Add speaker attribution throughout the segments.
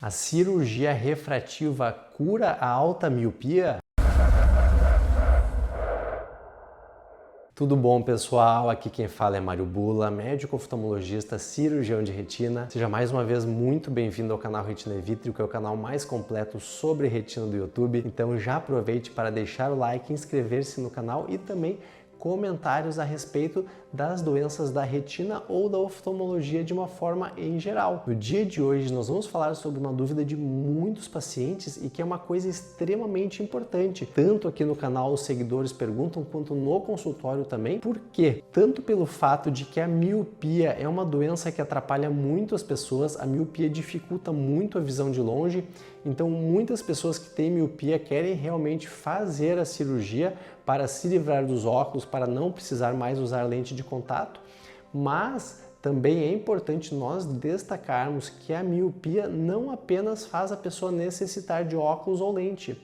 Speaker 1: A cirurgia refrativa cura a alta miopia? Tudo bom, pessoal? Aqui quem fala é Mário Bula, médico oftalmologista, cirurgião de retina. Seja mais uma vez muito bem-vindo ao canal Retina eVitrio, que é o canal mais completo sobre retina do YouTube. Então já aproveite para deixar o like, inscrever-se no canal e também comentários a respeito das doenças da retina ou da oftalmologia de uma forma em geral. No dia de hoje nós vamos falar sobre uma dúvida de muitos pacientes e que é uma coisa extremamente importante. Tanto aqui no canal os seguidores perguntam, quanto no consultório também. Por quê? Tanto pelo fato de que a miopia é uma doença que atrapalha muito as pessoas, a miopia dificulta muito a visão de longe, então muitas pessoas que têm miopia querem realmente fazer a cirurgia para se livrar dos óculos, para não precisar mais usar lente de contato, mas também é importante nós destacarmos que a miopia não apenas faz a pessoa necessitar de óculos ou lente,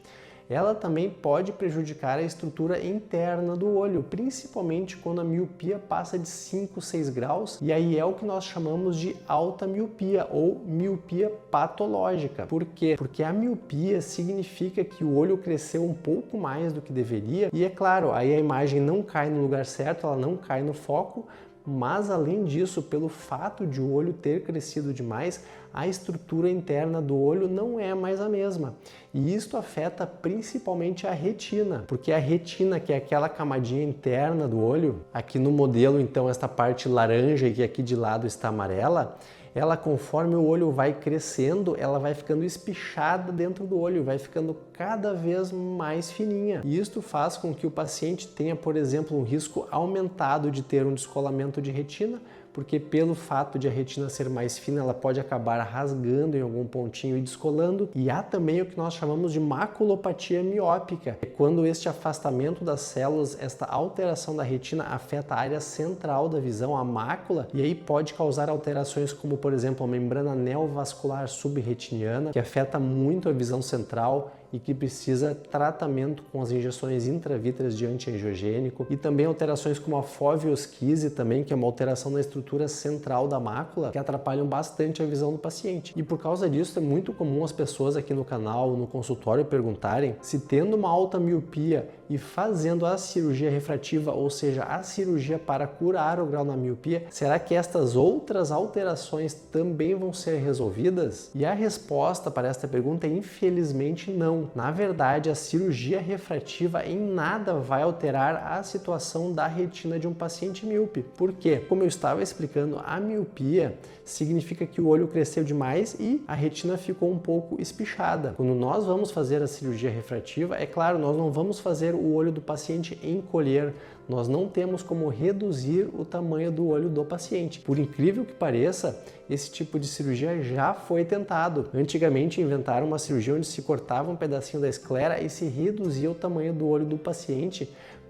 Speaker 1: ela também pode prejudicar a estrutura interna do olho, principalmente quando a miopia passa de 5, 6 graus, e aí é o que nós chamamos de alta miopia ou miopia patológica. Por quê? Porque a miopia significa que o olho cresceu um pouco mais do que deveria, e é claro, aí a imagem não cai no lugar certo, ela não cai no foco, mas além disso, pelo fato de o olho ter crescido demais, a estrutura interna do olho não é mais a mesma. E isto afeta principalmente a retina, porque a retina, que é aquela camadinha interna do olho, aqui no modelo então esta parte laranja e que aqui de lado está amarela, ela, conforme o olho vai crescendo, ela vai ficando espichada dentro do olho, vai ficando cada vez mais fininha. E isto faz com que o paciente tenha, por exemplo, um risco aumentado de ter um descolamento de retina, porque pelo fato de a retina ser mais fina, ela pode acabar rasgando em algum pontinho e descolando. E há também o que nós chamamos de maculopatia miópica, é quando este afastamento das células, esta alteração da retina afeta a área central da visão, a mácula, e aí pode causar alterações como, por exemplo, a membrana neovascular subretiniana, que afeta muito a visão central e que precisa tratamento com as injeções intravítreas de antiangiogênico, e também alterações como a foveosquise também, que é uma alteração na estrutura central da mácula, que atrapalham bastante a visão do paciente. E por causa disso é muito comum as pessoas aqui no canal, no consultório, perguntarem se tendo uma alta miopia e fazendo a cirurgia refrativa, ou seja, a cirurgia para curar o grau na miopia, será que estas outras alterações também vão ser resolvidas? E a resposta para esta pergunta é infelizmente não. Na verdade, a cirurgia refrativa em nada vai alterar a situação da retina de um paciente míope. Por quê? Como eu estava explicando, a miopia significa que o olho cresceu demais e a retina ficou um pouco espichada. Quando nós vamos fazer a cirurgia refrativa, é claro, nós não vamos fazer o olho do paciente encolher, nós não temos como reduzir o tamanho do olho do paciente. Por incrível que pareça, esse tipo de cirurgia já foi tentado. Antigamente inventaram uma cirurgia onde se cortava um pedacinho da esclera e se reduzia o tamanho do olho do paciente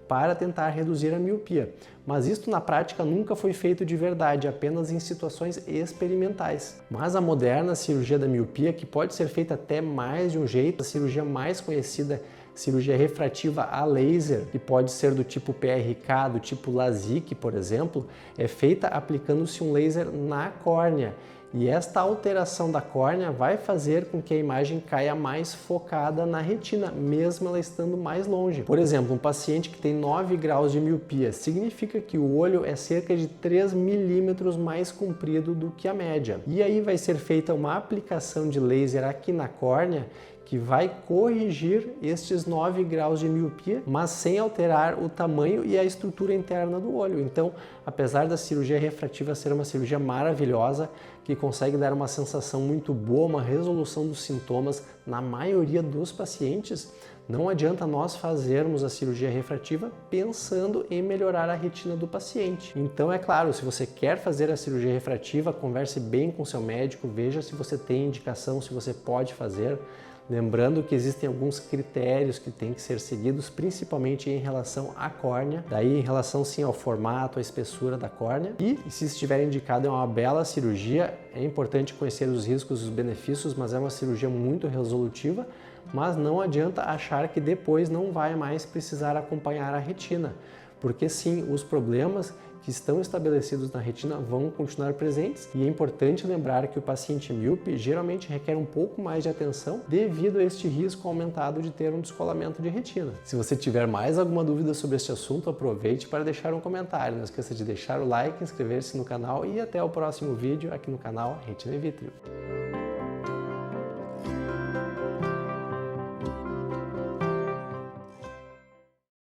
Speaker 1: para tentar reduzir a miopia. Mas isso na prática nunca foi feito de verdade, apenas em situações experimentais. Mas a moderna cirurgia da miopia, que pode ser feita até mais de um jeito, a cirurgia mais conhecida, cirurgia refrativa a laser, que pode ser do tipo PRK, do tipo LASIK, por exemplo, é feita aplicando-se um laser na córnea. E esta alteração da córnea vai fazer com que a imagem caia mais focada na retina, mesmo ela estando mais longe. Por exemplo, um paciente que tem 9 graus de miopia, significa que o olho é cerca de 3 milímetros mais comprido do que a média. E aí vai ser feita uma aplicação de laser aqui na córnea, que vai corrigir estes 9 graus de miopia, mas sem alterar o tamanho e a estrutura interna do olho. Então, apesar da cirurgia refrativa ser uma cirurgia maravilhosa, que consegue dar uma sensação muito boa, uma resolução dos sintomas na maioria dos pacientes, não adianta nós fazermos a cirurgia refrativa pensando em melhorar a retina do paciente. Então, é claro, se você quer fazer a cirurgia refrativa, converse bem com seu médico, veja se você tem indicação, se você pode fazer. Lembrando que existem alguns critérios que têm que ser seguidos, principalmente em relação à córnea, daí em relação sim ao formato, à espessura da córnea. E se estiver indicado, é uma bela cirurgia, é importante conhecer os riscos e os benefícios, mas é uma cirurgia muito resolutiva, mas não adianta achar que depois não vai mais precisar acompanhar a retina, porque sim, os problemas que estão estabelecidos na retina vão continuar presentes, e é importante lembrar que o paciente míope geralmente requer um pouco mais de atenção devido a este risco aumentado de ter um descolamento de retina. Se você tiver mais alguma dúvida sobre este assunto, aproveite para deixar um comentário. Não esqueça de deixar o like, inscrever-se no canal e até o próximo vídeo aqui no canal Retina e Vítreo.